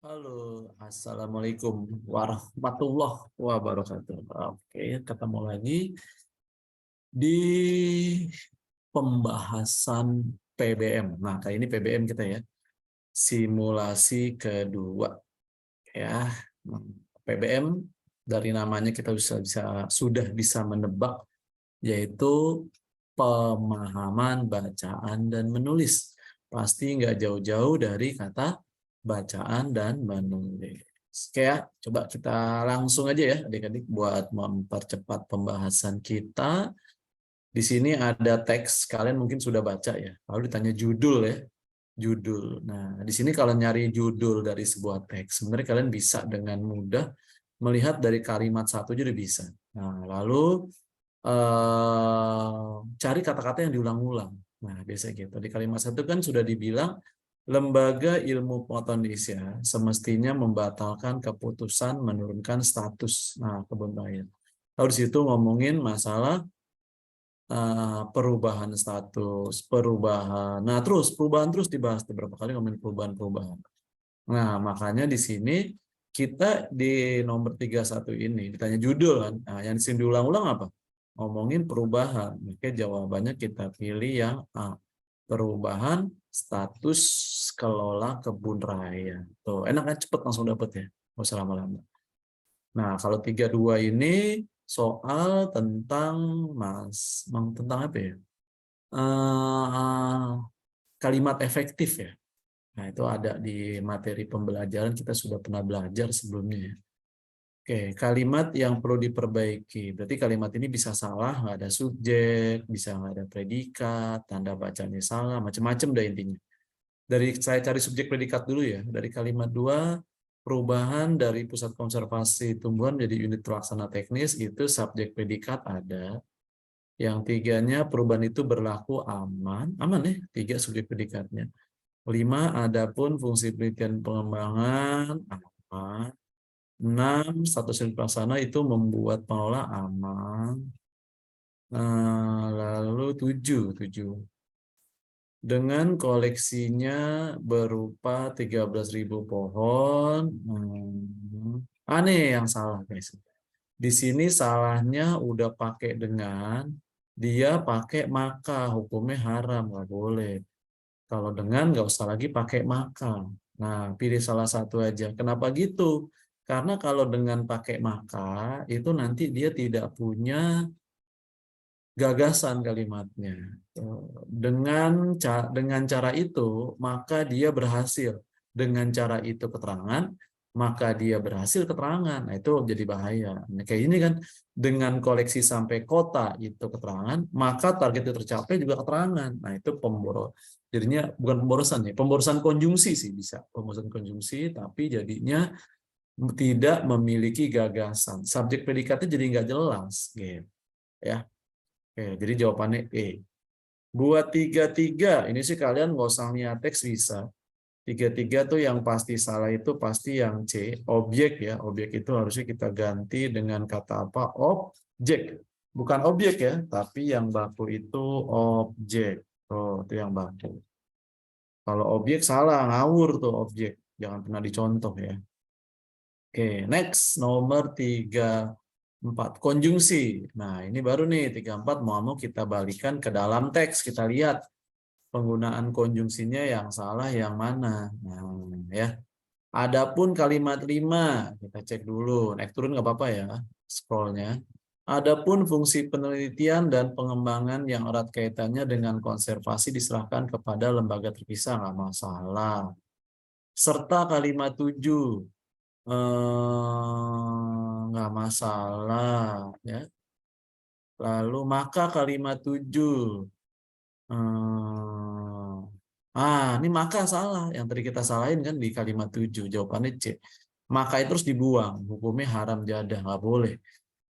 Halo, Assalamualaikum warahmatullahi wabarakatuh. Oke, ketemu lagi di pembahasan PBM. Nah, kali ini PBM kita ya, simulasi kedua ya. PBM dari namanya kita sudah bisa menebak, yaitu pemahaman bacaan dan menulis. Pasti nggak jauh-jauh dari kata bacaan dan menulis. Oke ya, coba kita langsung aja ya adik-adik buat mempercepat pembahasan kita. Di sini ada teks, kalian mungkin sudah baca ya. Lalu ditanya judul ya, judul. Nah, di sini kalau nyari judul dari sebuah teks, sebenarnya kalian bisa dengan mudah melihat dari kalimat satu aja udah bisa. Nah, lalu cari kata-kata yang diulang-ulang. Nah, biasa gitu. Di kalimat satu kan sudah dibilang Lembaga Ilmu Pengetahuan Indonesia semestinya membatalkan keputusan menurunkan status kebun raya. Lalu di situ ngomongin masalah perubahan status, perubahan. Nah, perubahan terus dibahas beberapa kali ngomongin perubahan-perubahan. Nah, makanya di sini kita di nomor 31 ini ditanya judul kan. Nah, yang disini diulang-ulang apa? Ngomongin perubahan. Oke, jawabannya kita pilih yang A. Perubahan status kelola kebun raya. Tuh, enak kan, cepet langsung dapet ya. Nggak usah lama-lama. Nah, kalau 32 ini soal tentang tentang apa ya? Eh, kalimat efektif ya. Nah, itu ada di materi pembelajaran, kita sudah pernah belajar sebelumnya ya. Oke, kalimat yang perlu diperbaiki. Berarti kalimat ini bisa salah, nggak ada subjek, bisa nggak ada predikat, tanda bacanya salah, macam-macam dah intinya. Saya cari subjek predikat dulu ya. Dari kalimat 2, perubahan dari pusat konservasi tumbuhan menjadi unit pelaksana teknis, itu subjek predikat ada. Yang tiganya, perubahan itu berlaku aman. Aman ya, 3 subjek predikatnya. 5, adapun fungsi penelitian pengembangan aman. 6, status unit pelaksana itu membuat pengelola aman. Lalu 7 dengan koleksinya berupa 13.000 pohon. Aneh yang salah guys. Di sini salahnya udah pakai dengan, dia pakai maka, hukumnya haram, nggak boleh. Kalau dengan nggak usah lagi pakai maka. Nah, pilih salah satu aja. Kenapa gitu? Karena kalau dengan pakai maka, itu nanti dia tidak punya gagasan kalimatnya. Dengan cara itu, maka dia berhasil. Dengan cara itu keterangan, maka dia berhasil keterangan. Nah, itu jadi bahaya. Nah, kayak ini kan, dengan koleksi sampai kota itu keterangan, maka target itu tercapai juga keterangan. Nah, itu pemboros. Jadinya bukan pemborosan ya, pemborosan konjungsi sih bisa. Pemborosan konjungsi, tapi jadinya tidak memiliki gagasan. Subjek predikatnya jadi nggak jelas. Gitu. Ya. Oke, jadi jawabannya E. Buat 33, ini sih kalian nggak usah lihat teks bisa. 33 tuh yang pasti salah itu pasti yang C, objek ya. Objek itu harusnya kita ganti dengan kata apa? Objek. Bukan objek ya, tapi yang baku itu objek. Oh, itu yang baku. Kalau objek salah, ngawur tuh objek. Jangan pernah dicontoh ya. Oke, next. Nomor 34. Konjungsi. Nah, ini baru nih, 34 mau kita balikan ke dalam teks. Kita lihat penggunaan konjungsinya yang salah yang mana. Nah, ya. Adapun kalimat 5, kita cek dulu. Naik turun nggak apa-apa ya, scrollnya. Adapun fungsi penelitian dan pengembangan yang erat kaitannya dengan konservasi diserahkan kepada lembaga terpisah, nggak masalah. Serta kalimat 7, nggak masalah. Ya. Lalu maka kalimat 7, ini maka salah. Yang tadi kita salahin kan di kalimat 7. Jawabannya C. Maka itu terus dibuang. Hukumnya haram jadah. Nggak boleh.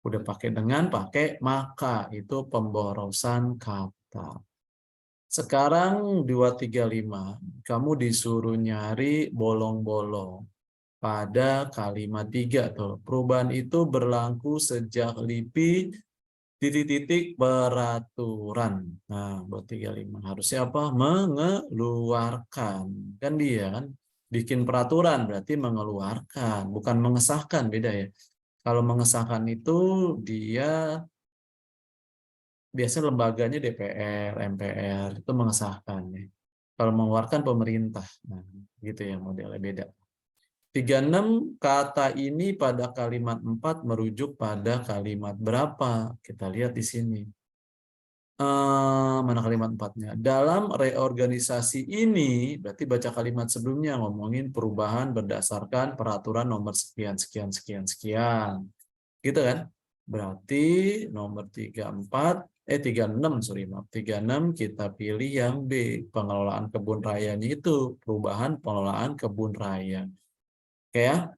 Udah pakai dengan, pakai maka. Itu pemborosan kata. Sekarang 235. Kamu disuruh nyari bolong-bolong pada kalimat 3. Tuh. Perubahan itu berlaku sejak LIPI titik-titik peraturan. Nah, buat 35 harusnya apa? Mengeluarkan. Kan dia kan Bikin peraturan berarti mengeluarkan, bukan mengesahkan, beda ya. Kalau mengesahkan itu dia biasanya lembaganya DPR, MPR itu mengesahkan ya. Kalau mengeluarkan pemerintah. Nah, gitu ya modelnya beda. 36 kata ini pada kalimat 4 merujuk pada kalimat berapa? Kita lihat di sini. Mana kalimat 4-nya? Dalam reorganisasi ini, berarti baca kalimat sebelumnya ngomongin perubahan berdasarkan peraturan nomor sekian, sekian, sekian, sekian. Gitu kan? Berarti nomor 34, 36, sorry, maaf. 36 kita pilih yang B, pengelolaan kebun rayanya itu, perubahan pengelolaan kebun raya. Oke ya?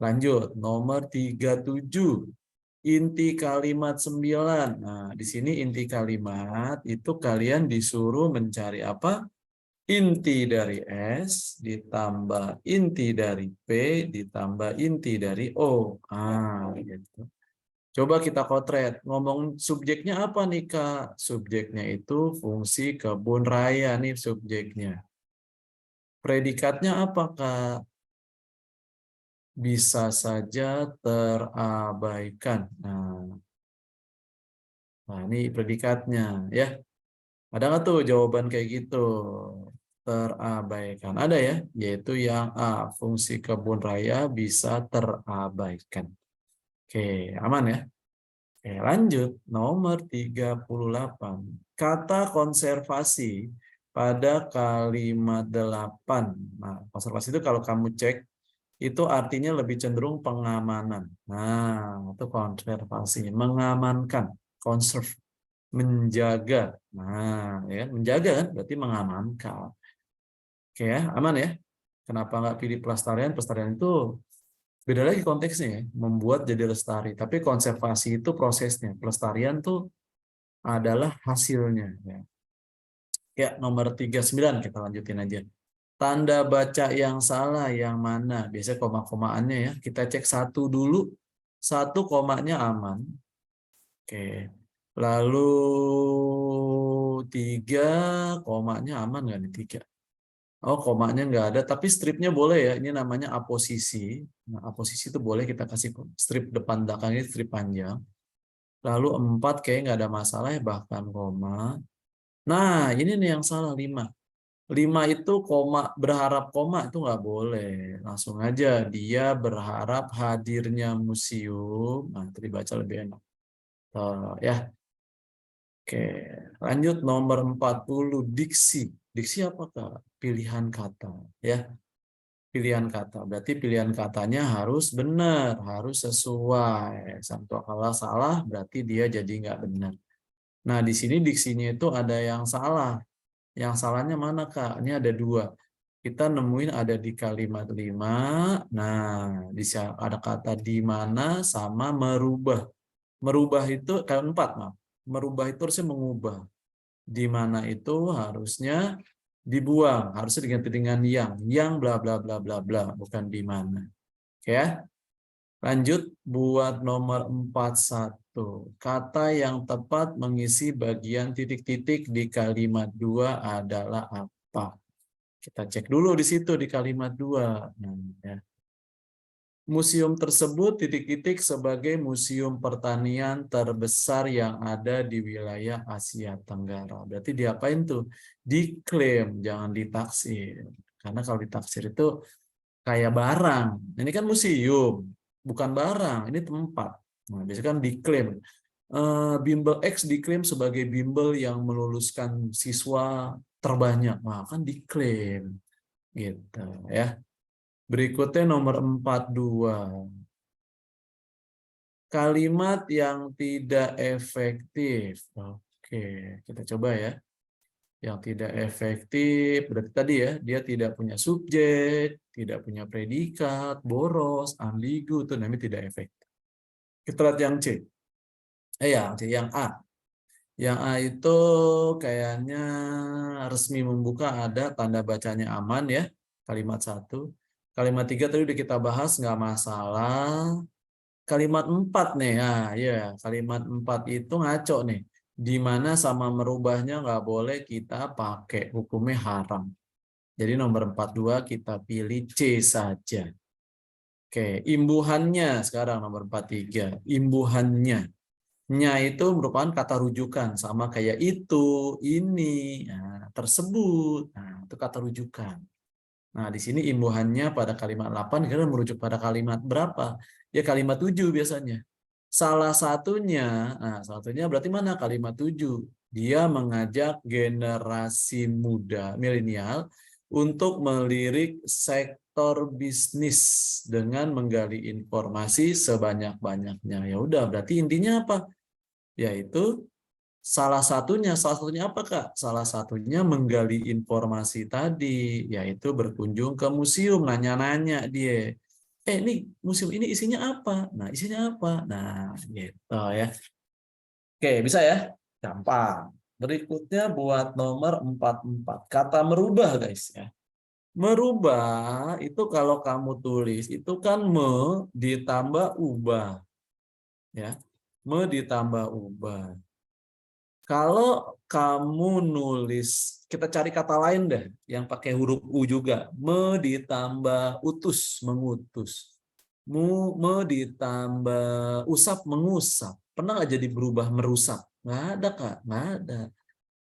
Lanjut, nomor 37. Inti kalimat 9. Nah, di sini inti kalimat itu kalian disuruh mencari apa? Inti dari S ditambah inti dari P ditambah inti dari O. Gitu. Coba kita kotret. Ngomong subjeknya apa nih, Kak? Subjeknya itu fungsi kebun raya nih subjeknya. Predikatnya apa, Kak? Bisa saja terabaikan. Nah, ini predikatnya ya. Ada nggak tuh jawaban kayak gitu? Terabaikan. Ada ya, yaitu yang A, fungsi kebun raya bisa terabaikan. Oke, aman ya? Oke, lanjut. Nomor 38. Kata konservasi pada kalimat 8. Nah, konservasi itu kalau kamu cek, itu artinya lebih cenderung pengamanan. Nah, itu konservasi. Mengamankan. Conserve. Menjaga. Nah, ya, menjaga kan berarti mengamankan. Oke ya, aman ya. Kenapa nggak pilih pelestarian? Pelestarian itu beda lagi konteksnya ya, membuat jadi lestari. Tapi konservasi itu prosesnya, pelestarian tuh adalah hasilnya. Ya, ya nomor 39 kita lanjutin aja. Tanda baca yang salah yang mana? Biasanya koma-komaannya ya. Kita cek satu dulu. Satu komanya aman. Oke. Lalu tiga komanya aman nggak nih tiga? Oh, komanya nggak ada, tapi stripnya boleh ya. Ini namanya aposisi. Nah, aposisi itu boleh kita kasih strip depan belakangnya strip panjang. Lalu 4 kayak nggak ada masalah ya, bahkan koma. Nah, ini nih yang salah 5. 5 itu koma, berharap koma itu nggak boleh. Langsung aja dia berharap hadirnya museum. Nah, itu dibaca lebih enak. Ya. Oke, lanjut nomor 40 diksi. Diksi apa, Kak? Pilihan kata, ya. Pilihan kata. Berarti pilihan katanya harus benar, harus sesuai. Sampai kalau salah berarti dia jadi nggak benar. Nah, di sini diksinya itu ada yang salah. Yang salahnya mana, Kak? Ini ada 2. Kita nemuin ada di kalimat 5. Nah, ada kata di mana sama merubah. Merubah itu kalimat 4, maaf. Merubah itu harusnya mengubah. Di mana itu harusnya dibuang, harusnya diganti dengan yang bla bla bla bla bla, bukan di mana. Oke ya. Lanjut buat nomor 41. Kata yang tepat mengisi bagian titik-titik di kalimat 2 adalah apa? Kita cek dulu di situ di kalimat 2. Ya. Museum tersebut titik-titik sebagai museum pertanian terbesar yang ada di wilayah Asia Tenggara. Berarti diapain tuh? Diklaim, jangan ditaksir. Karena kalau ditaksir itu kayak barang. Ini kan museum, bukan barang. Ini tempat. Nah, biasanya kan diklaim. Bimbel X diklaim sebagai bimbel yang meluluskan siswa terbanyak. Nah, kan diklaim. Gitu ya. Berikutnya nomor 42. Kalimat yang tidak efektif. Oke, kita coba ya. Yang tidak efektif, berarti tadi ya, dia tidak punya subjek, tidak punya predikat, boros, ambigu, itu namanya tidak efektif. Kita lihat yang C. Yang A. Yang A itu kayaknya resmi membuka, ada tanda bacanya aman ya. Kalimat 1. Kalimat 3 tadi udah kita bahas, nggak masalah. Kalimat 4 nih, ya kalimat 4 itu ngaco nih. Di mana sama merubahnya nggak boleh kita pakai, hukumnya haram. Jadi nomor 42 kita pilih C saja. Oke, imbuhannya sekarang nomor 43. Imbuhannya. Nya itu merupakan kata rujukan. Sama kayak itu, ini, nah, tersebut. Nah, itu kata rujukan. Nah, di sini imbuhannya pada kalimat 8 kira merujuk pada kalimat berapa? Ya kalimat 7 biasanya. Salah satunya berarti mana? Kalimat 7. Dia mengajak generasi muda, milenial, untuk melirik sektor bisnis dengan menggali informasi sebanyak-banyaknya. Ya udah, berarti intinya apa? Yaitu salah satunya apa Kak? Salah satunya menggali informasi tadi, yaitu berkunjung ke museum, nanya-nanya dia. Ini museum ini isinya apa? Nah, isinya apa? Nah, gitu ya. Oke, bisa ya? Gampang. Berikutnya buat nomor 44. Kata merubah, guys ya. Merubah itu kalau kamu tulis itu kan ditambah ubah, ya. Ditambah ubah. Kalau kamu nulis, kita cari kata lain deh, yang pakai huruf U juga. Ditambah utus, mengutus. Ditambah usap, mengusap. Pernah nggak jadi berubah merusak? Nggak ada, Kak. Nggak ada.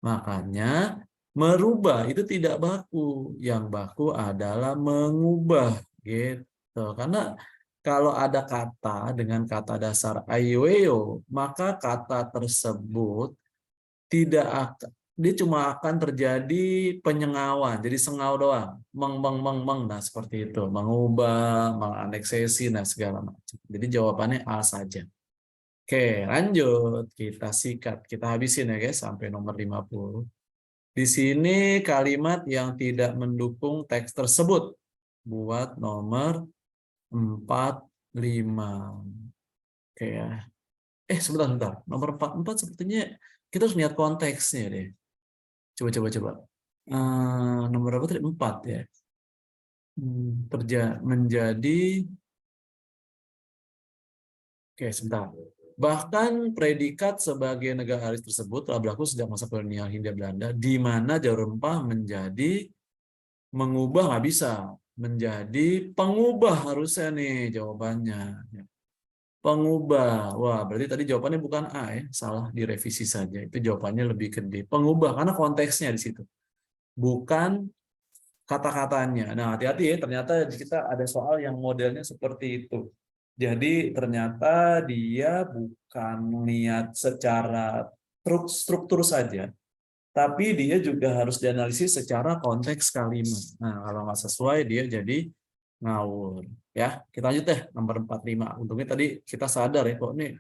Makanya merubah itu tidak baku. Yang baku adalah mengubah. Gitu. Karena kalau ada kata dengan kata dasar aiweo, maka kata tersebut tidak akan, dia cuma akan terjadi penyengawan, jadi sengau doang, meng, nah seperti itu, mengubah, menganeksesi, nah segala macam. Jadi jawabannya A saja. Oke, lanjut, kita sikat, kita habisin ya guys, sampai nomor 50. Di sini kalimat yang tidak mendukung teks tersebut, buat nomor 45. Oke ya. Sebentar. Nomor 44 sepertinya kita harus lihat konteksnya deh. Coba. Nomor berapa tadi? 4 ya. Menjadi. Oke, sebentar. Bahkan predikat sebagai negaralis tersebut telah berlaku sejak masa kolonial Hindia Belanda, di mana jarum rempah menjadi mengubah nggak bisa, menjadi pengubah harusnya nih jawabannya. Pengubah. Wah, berarti tadi jawabannya bukan A ya, salah direvisi saja. Itu jawabannya lebih ke D. Pengubah karena konteksnya di situ. Bukan kata-katanya. Nah, hati-hati ya, ternyata kita ada soal yang modelnya seperti itu. Jadi ternyata dia bukan niat secara struktur saja, tapi dia juga harus dianalisis secara konteks kalimat. Nah, kalau nggak sesuai dia jadi ngawur. Ya, kita lanjut deh nomor 45. Untungnya tadi kita sadar ya kok nih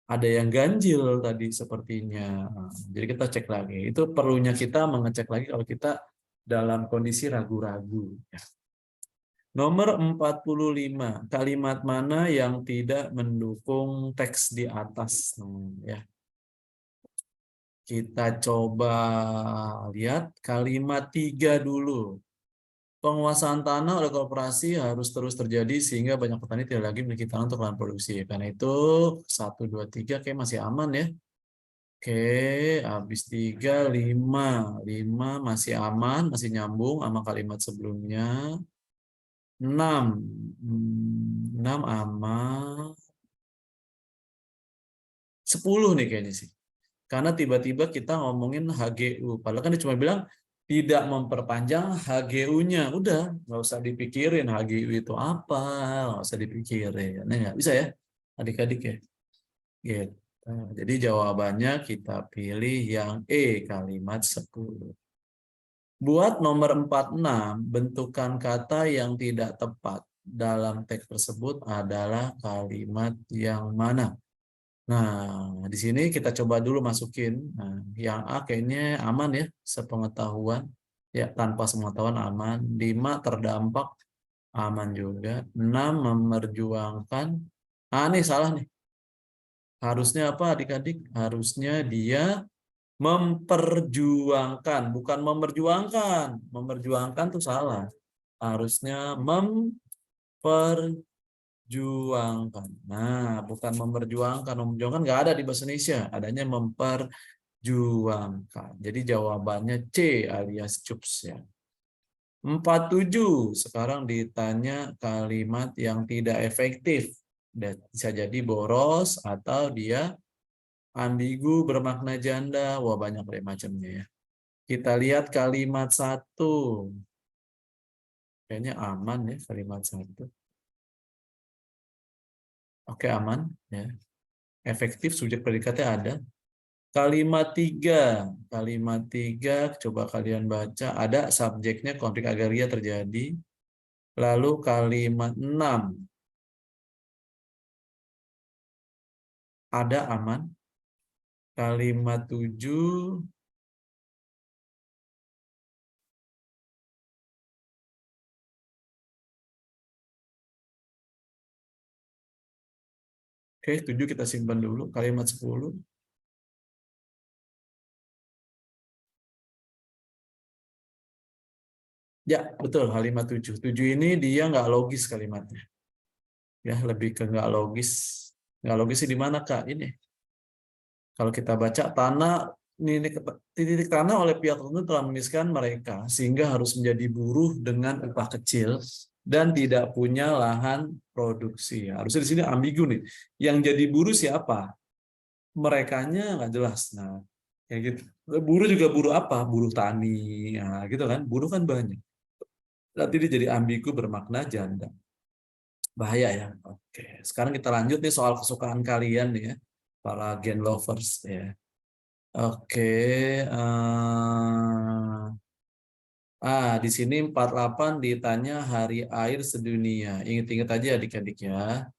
ada yang ganjil tadi sepertinya. Nah, jadi kita cek lagi. Itu perlunya kita mengecek lagi kalau kita dalam kondisi ragu-ragu. Ya. Nomor 45, kalimat mana yang tidak mendukung teks di atas? Ya. Kita coba lihat kalimat 3 dulu. Penguasaan tanah oleh korporasi harus terus terjadi sehingga banyak petani tidak lagi memiliki tanah untuk lahan produksi. Karena itu 1, 2, 3 kayak masih aman ya. Oke, habis 3, 5. 5 masih aman, masih nyambung sama kalimat sebelumnya. 6. 6 aman. 10 nih kayaknya sih. Karena tiba-tiba kita ngomongin HGU. Padahal kan dia cuma bilang tidak memperpanjang HGU-nya. Udah, nggak usah dipikirin HGU itu apa. Nggak usah dipikirin. Nah, nggak bisa ya, adik-adik ya. Gitu. Jadi jawabannya kita pilih yang E, kalimat 10. Buat nomor 46, bentukan kata yang tidak tepat dalam teks tersebut adalah kalimat yang mana? Nah, di sini kita coba dulu masukin. Nah, yang A kayaknya aman ya, sepengetahuan. Ya, tanpa sepengetahuan aman. 5 terdampak, aman juga. 6 memerjuangkan. Nih salah nih. Harusnya apa adik-adik? Harusnya dia memperjuangkan, bukan memerjuangkan. Memerjuangkan tuh salah. Harusnya memperjuangkan. Nah, bukan memperjuangkan. Memperjuangkan nggak ada di bahasa Indonesia. Adanya memperjuangkan. Jadi jawabannya C alias cups ya. 47, sekarang ditanya kalimat yang tidak efektif. Dan bisa jadi boros atau dia ambigu, bermakna janda. Wah, banyak deh macamnya ya. Kita lihat kalimat 1. Kayaknya aman ya kalimat 1. Oke, aman ya. Efektif, subjek predikatnya ada. Kalimat 3. Kalimat 3, coba kalian baca. Ada subjeknya, konflik agraria terjadi. Lalu kalimat 6. Ada, aman. Kalimat 7. Oke, 7 kita simpan dulu. Kalimat 10. Ya, betul. Kalimat 7. 7 ini dia nggak logis kalimatnya. Ya, lebih ke nggak logis. Nggak logis di mana, Kak? Ini. Kalau kita baca, tanah ini titik tanah oleh pihak tertentu telah memisahkan mereka sehingga harus menjadi buruh dengan upah kecil dan tidak punya lahan produksi. Harusnya di sini ambigu nih. Yang jadi buruh siapa? Merekanya nggak jelas. Nah, kayak gitu. Buruh juga buruh apa? Buruh tani. Nah, gitu kan. Buruh kan banyak. Nanti dia jadi ambigu, bermakna janda. Bahaya ya. Oke. Sekarang kita lanjut nih soal kesukaan kalian nih ya. Para gen lovers ya. Oke. Di sini 48 ditanya hari air sedunia. Ingat-ingat aja adik-adik ya.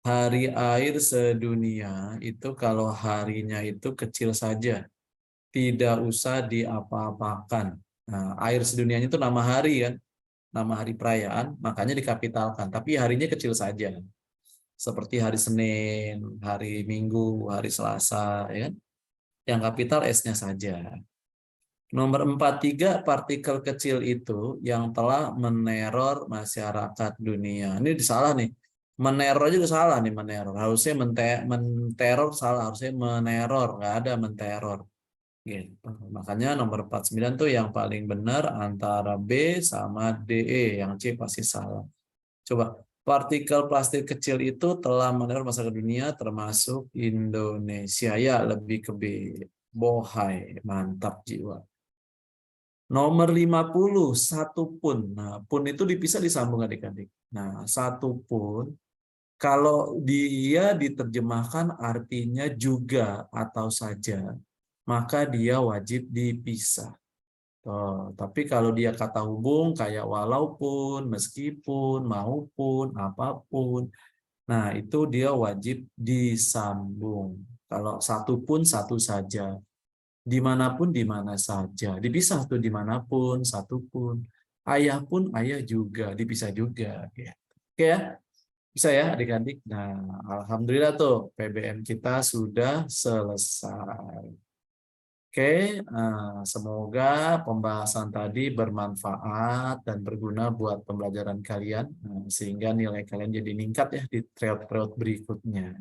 Hari air sedunia itu kalau harinya itu kecil saja. Tidak usah diapa-apakan. Nah, air sedunianya itu nama hari kan. Nama hari perayaan, makanya dikapitalkan. Tapi harinya kecil saja. Seperti hari Senin, hari Minggu, hari Selasa. Ya kan? Yang kapital S-nya saja. Nomor 43, partikel kecil itu yang telah meneror masyarakat dunia. Ini salah nih. Meneror juga salah nih, meneror. Harusnya menteror salah, harusnya meneror, nggak ada menteror. Gitu. Makanya nomor 49 tuh yang paling benar antara B sama DE, yang C pasti salah. Coba, partikel plastik kecil itu telah meneror masyarakat dunia termasuk Indonesia. Ya, lebih ke B. Bohai, mantap jiwa. Nomor 50, satu pun. Nah, pun itu dipisah disambung adik-adik. Nah, satu pun, kalau dia diterjemahkan artinya juga atau saja, maka dia wajib dipisah. Tapi kalau dia kata hubung kayak walaupun, meskipun, maupun, apapun, nah itu dia wajib disambung. Kalau satu pun satu saja. Dimanapun di mana saja, dipisah tuh dimanapun, satu pun, ayah pun ayah juga, dipisah juga. Oke ya, bisa ya adik-adik. Nah, alhamdulillah tuh PBM kita sudah selesai. Oke, semoga pembahasan tadi bermanfaat dan berguna buat pembelajaran kalian, sehingga nilai kalian jadi meningkat ya di tryout-tryout berikutnya.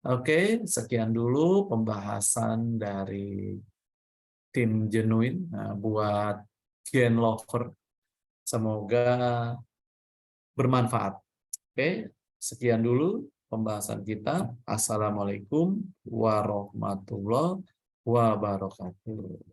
Oke, sekian dulu pembahasan dari tim Genuine buat Gen Lover. Semoga bermanfaat. Oke, sekian dulu pembahasan kita. Assalamualaikum warahmatullahi wabarakatuh.